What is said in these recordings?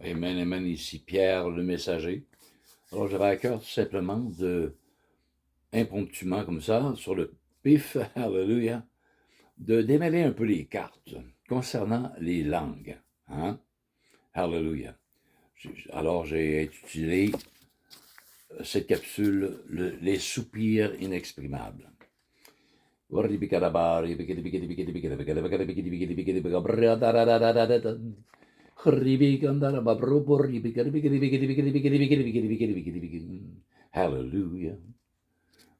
Amen, amen, ici Pierre le messager. Alors j'avais à cœur tout simplement impromptument comme ça, sur le pif, hallelujah, de démêler un peu les cartes concernant les langues. Hein? Hallelujah. Alors j'ai intitulé cette capsule les soupirs inexprimables. Hallelujah.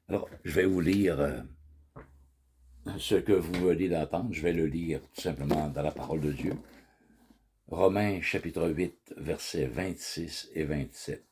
Alors, je vais vous lire ce que vous venez d'entendre. Je vais le lire tout simplement dans la parole de Dieu. Romains chapitre 8, versets 26 et 27.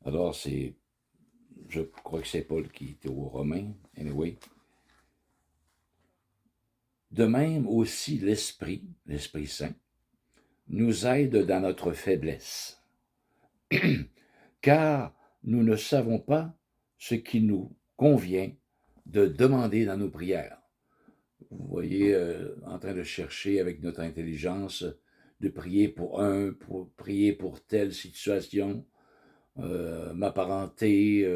Alors, je crois que c'est Paul qui était aux Romains. Anyway. De même aussi l'Esprit Saint, nous aide dans notre faiblesse. Car nous ne savons pas ce qui nous convient de demander dans nos prières. Vous voyez, en train de chercher avec notre intelligence, de prier pour prier pour telle situation, ma parenté,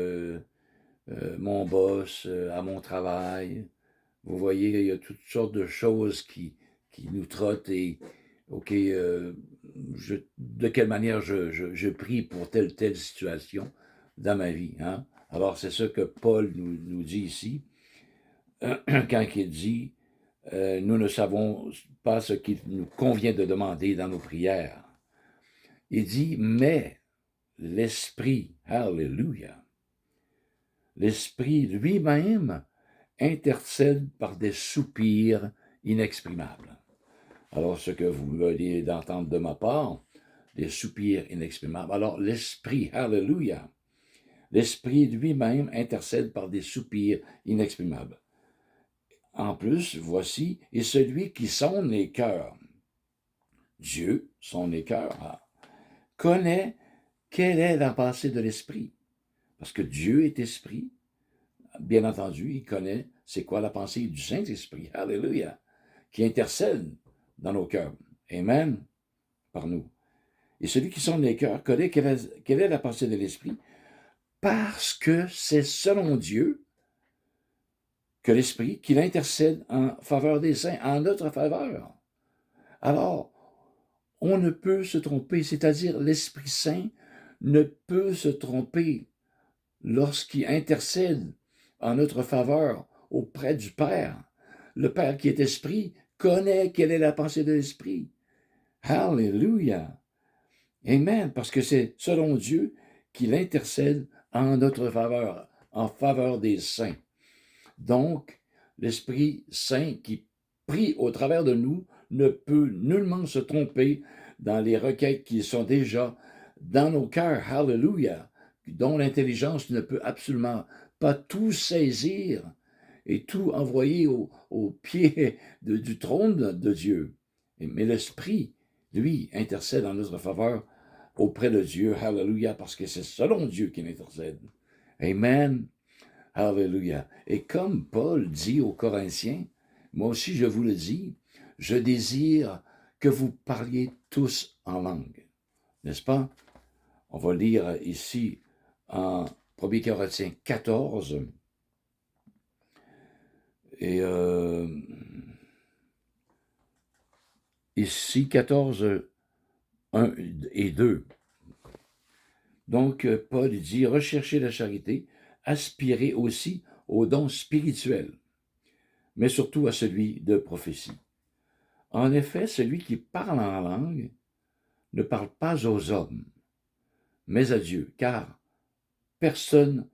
mon boss, à mon travail. Vous voyez, il y a toutes sortes de choses qui nous trottent et, OK, de quelle manière je prie pour telle situation dans ma vie. Hein? Alors, c'est ça que Paul nous dit ici, quand il dit nous ne savons pas ce qu'il nous convient de demander dans nos prières. Il dit, mais l'Esprit, hallelujah, l'Esprit lui-même intercède par des soupirs inexprimables. Alors, ce que vous venez d'entendre de ma part, des soupirs inexprimables. Alors, l'Esprit, hallelujah, l'Esprit lui-même intercède par des soupirs inexprimables. En plus, voici, et celui qui sonde les cœurs. Dieu, sonde les cœurs, connaît quelle est la pensée de l'Esprit. Parce que Dieu est Esprit. Bien entendu, il connaît c'est quoi la pensée du Saint-Esprit. Alléluia. Qui intercède dans nos cœurs. Amen. Par nous. Et celui qui sonde les cœurs connaît quelle est la pensée de l'Esprit. Parce que c'est selon Dieu que l'Esprit qu'il intercède en faveur des saints, en notre faveur. Alors, on ne peut se tromper, c'est-à-dire l'Esprit Saint ne peut se tromper lorsqu'il intercède en notre faveur auprès du Père. Le Père qui est Esprit connaît quelle est la pensée de l'Esprit. Hallelujah! Amen, parce que c'est selon Dieu qu'il intercède en notre faveur, en faveur des saints. Donc, l'Esprit Saint qui prie au travers de nous ne peut nullement se tromper dans les requêtes qui sont déjà dans nos cœurs, hallelujah, dont l'intelligence ne peut absolument pas tout saisir et tout envoyer au pied du trône de Dieu. Mais l'Esprit, lui, intercède en notre faveur auprès de Dieu, hallelujah, parce que c'est selon Dieu qu'il intercède. Amen. Alléluia. Et comme Paul dit aux Corinthiens, moi aussi je vous le dis, je désire que vous parliez tous en langue. N'est-ce pas? On va lire ici en 1 Corinthiens 14. Et ici 14, 1 et 2. Donc Paul dit, recherchez la charité, aspirez aussi aux dons spirituels, mais surtout à celui de prophétie. En effet, celui qui parle en langue ne parle pas aux hommes, mais à Dieu, car personne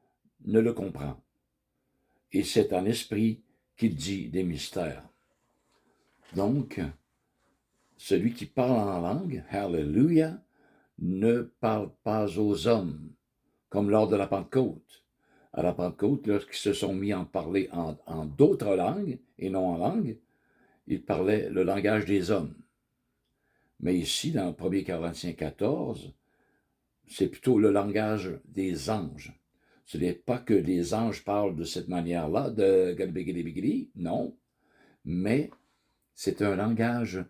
ne le comprend. Et c'est en esprit qu'il dit des mystères. Donc, celui qui parle en langue, hallelujah, ne parle pas aux hommes, comme lors de la Pentecôte. À la Pentecôte, lorsqu'ils se sont mis à parler en d'autres langues et non en langue, ils parlaient le langage des hommes. Mais ici, dans 1 Corinthiens 14, c'est plutôt le langage des anges. Ce n'est pas que les anges parlent de cette manière-là, de galbégili, non, mais c'est un langage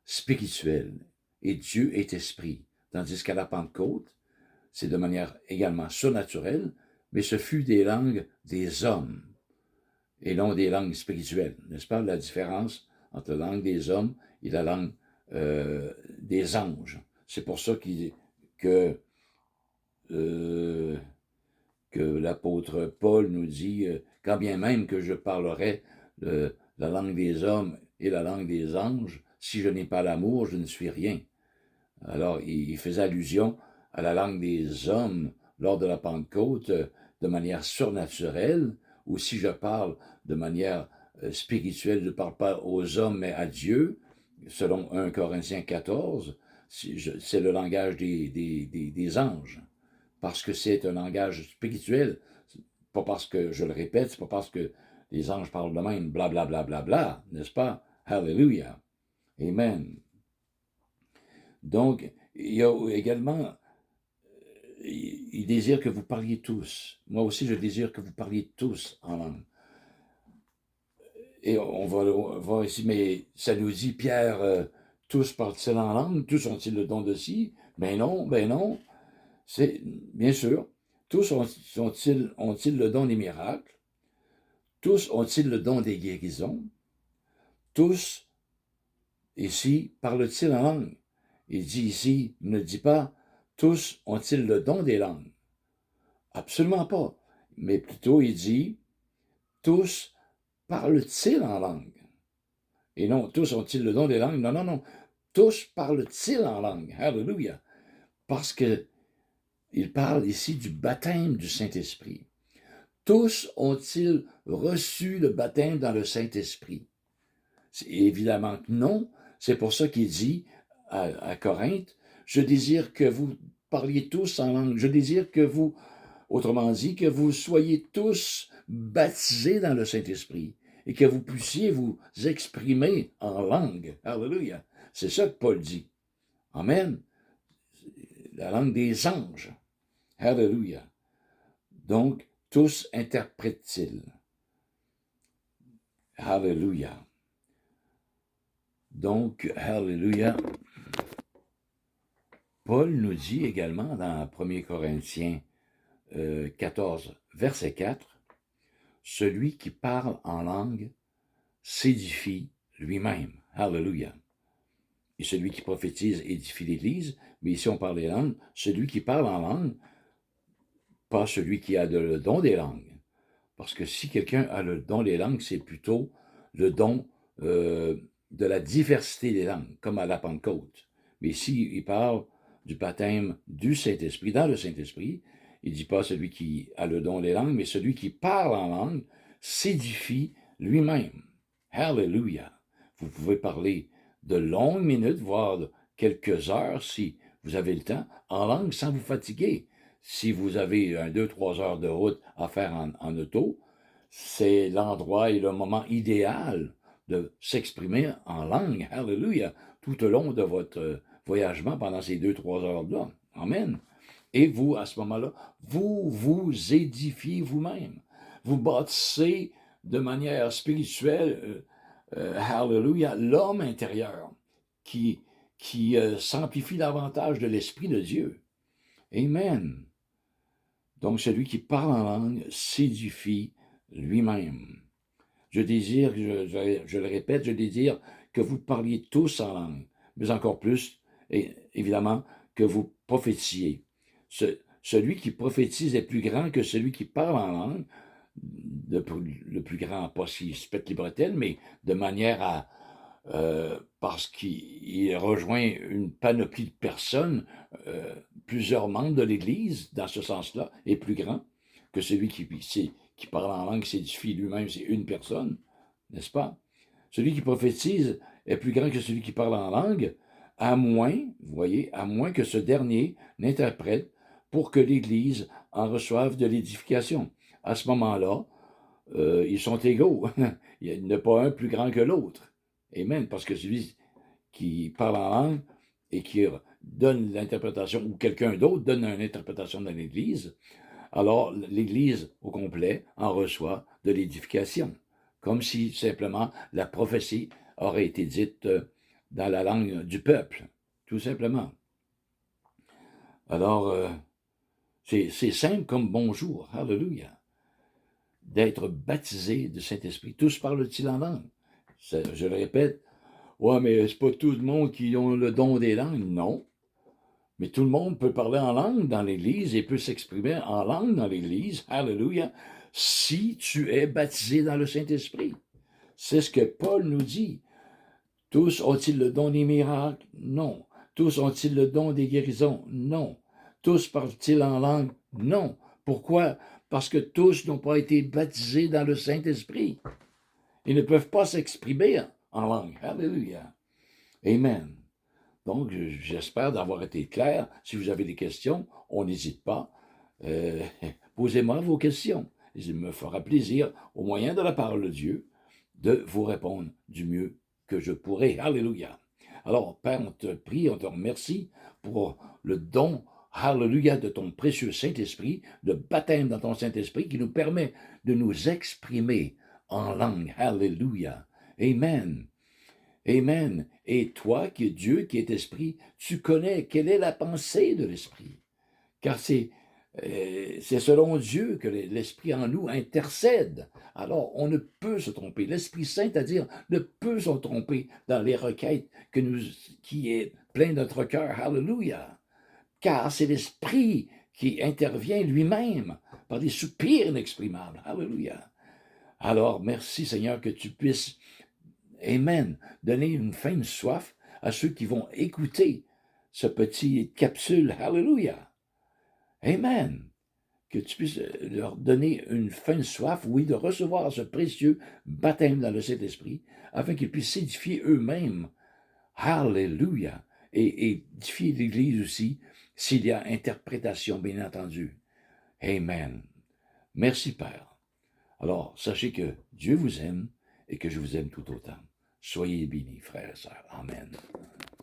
spirituel. et Dieu est esprit. Tandis qu'à la Pentecôte, c'est de manière également surnaturelle, mais ce fut des langues des hommes et non des langues spirituelles. N'est-ce pas la différence entre la langue des hommes et la langue des anges? C'est pour ça que, euh, que l'apôtre Paul nous dit, quand bien même que je parlerais la langue des hommes et la langue des anges, si je n'ai pas l'amour, je ne suis rien. Alors, il faisait allusion à la langue des hommes lors de la Pentecôte de manière surnaturelle, ou si je parle de manière spirituelle, je ne parle pas aux hommes, mais à Dieu, selon 1 Corinthiens 14, c'est le langage des anges, parce que c'est un langage spirituel, pas parce que, je le répète, c'est pas parce que les anges parlent de même, blablabla, bla, bla, bla, bla, n'est-ce pas? Hallelujah. Amen. Donc, il y a également, il désire que vous parliez tous. Moi aussi, je désire que vous parliez tous en langue. Et on va voir ici, mais ça nous dit, Pierre, tous parlent-ils en langue? Tous ont-ils le don de ci? Ben non, ben non. C'est, bien sûr, tous ont-ils le don des miracles? Tous ont-ils le don des guérisons? Tous, ici, parlent-ils en langue? Il dit ici, il ne dit pas, tous ont-ils le don des langues? Absolument pas. Mais plutôt, il dit, tous parlent-ils en langue? Et non, tous ont-ils le don des langues? Non, non, non. Tous parlent-ils en langue? Alléluia. Parce que il parle ici du baptême du Saint-Esprit. Tous ont-ils reçu le baptême dans le Saint-Esprit? Évidemment que non. C'est pour ça qu'il dit à Corinthe, je désire que vous parliez tous en langue. Je désire que vous, autrement dit, que vous soyez tous baptisés dans le Saint-Esprit et que vous puissiez vous exprimer en langue. Alléluia. C'est ça que Paul dit. Amen. La langue des anges. Alléluia. Donc, tous interprètent-ils. Alléluia. Donc, Alléluia. Paul nous dit également dans 1 Corinthiens 14, verset 4, « Celui qui parle en langue s'édifie lui-même. » Alléluia. Et celui qui prophétise édifie l'Église, mais ici on parle des langues. Celui qui parle en langue, pas celui qui a le don des langues. Parce que si quelqu'un a le don des langues, c'est plutôt le don de la diversité des langues, comme à la Pentecôte. Mais ici, il parle du baptême du Saint-Esprit, dans le Saint-Esprit. Il ne dit pas celui qui a le don des langues, mais celui qui parle en langue s'édifie lui-même. Hallelujah! Vous pouvez parler de longues minutes, voire quelques heures, si vous avez le temps, en langue sans vous fatiguer. Si vous avez 2-3 heures de route à faire en auto, c'est l'endroit et le moment idéal de s'exprimer en langue, hallelujah, tout au long de votre voyagement pendant ces 2-3 heures-là. Amen. Et vous, à ce moment-là, vous vous édifiez vous-même. Vous bâtissez de manière spirituelle, hallelujah, l'homme intérieur qui s'amplifie davantage de l'Esprit de Dieu. Amen. Donc, celui qui parle en langue s'édifie lui-même. Je désire, je le répète, je désire que vous parliez tous en langue, mais encore plus, et évidemment, que vous prophétisiez. Celui qui prophétise est plus grand que celui qui parle en langue, le plus grand, pas si se pète les bretelles, mais de manière à, parce qu'il rejoint une panoplie de personnes, plusieurs membres de l'Église, dans ce sens-là, est plus grand que celui qui parle en langue s'édifie lui-même, c'est une personne, n'est-ce pas? Celui qui prophétise est plus grand que celui qui parle en langue, à moins, vous voyez, à moins que ce dernier n'interprète pour que l'Église en reçoive de l'édification. À ce moment-là, ils sont égaux. Il n'y en a pas un plus grand que l'autre. Amen. Parce que celui qui parle en langue et qui donne l'interprétation, ou quelqu'un d'autre donne une interprétation dans l'Église, alors l'Église au complet en reçoit de l'édification, comme si simplement la prophétie aurait été dite dans la langue du peuple, tout simplement. Alors, c'est simple comme bonjour, hallelujah, d'être baptisé du Saint-Esprit. Tous parlent-ils en langue? Je le répète, ouais, mais c'est pas tout le monde qui a le don des langues. Non. Mais tout le monde peut parler en langue dans l'Église et peut s'exprimer en langue dans l'Église, hallelujah, si tu es baptisé dans le Saint-Esprit. C'est ce que Paul nous dit. Tous ont-ils le don des miracles? Non. Tous ont-ils le don des guérisons? Non. Tous parlent-ils en langue? Non. Pourquoi? Parce que tous n'ont pas été baptisés dans le Saint-Esprit. Ils ne peuvent pas s'exprimer en langue. Alléluia. Amen. Donc, j'espère d'avoir été clair. Si vous avez des questions, on n'hésite pas. Posez-moi vos questions. Il me fera plaisir, au moyen de la parole de Dieu, de vous répondre du mieux que je pourrai. Alléluia. Alors, Père, on te prie, on te remercie pour le don, alléluia, de ton précieux Saint-Esprit, le baptême dans ton Saint-Esprit qui nous permet de nous exprimer en langue. Alléluia. Amen. Amen. Et toi, qui es Dieu, qui est Esprit, tu connais quelle est la pensée de l'Esprit. Car c'est selon Dieu que l'Esprit en nous intercède. Alors, on ne peut se tromper. L'Esprit Saint, c'est-à-dire, ne peut se tromper dans les requêtes qui est plein de notre cœur. Alléluia. Car c'est l'Esprit qui intervient lui-même par des soupirs inexprimables. Alléluia. Alors, merci Seigneur que tu puisses, amen, donner une faim de soif à ceux qui vont écouter ce petit capsule. Alléluia. Amen. Que tu puisses leur donner une faim de soif, oui, de recevoir ce précieux baptême dans le Saint-Esprit, afin qu'ils puissent s'édifier eux-mêmes. Alléluia. Et édifier l'Église aussi, s'il y a interprétation, bien entendu. Amen. Merci, Père. Alors, sachez que Dieu vous aime et que je vous aime tout autant. Soyez bénis, frères et sœurs. Amen.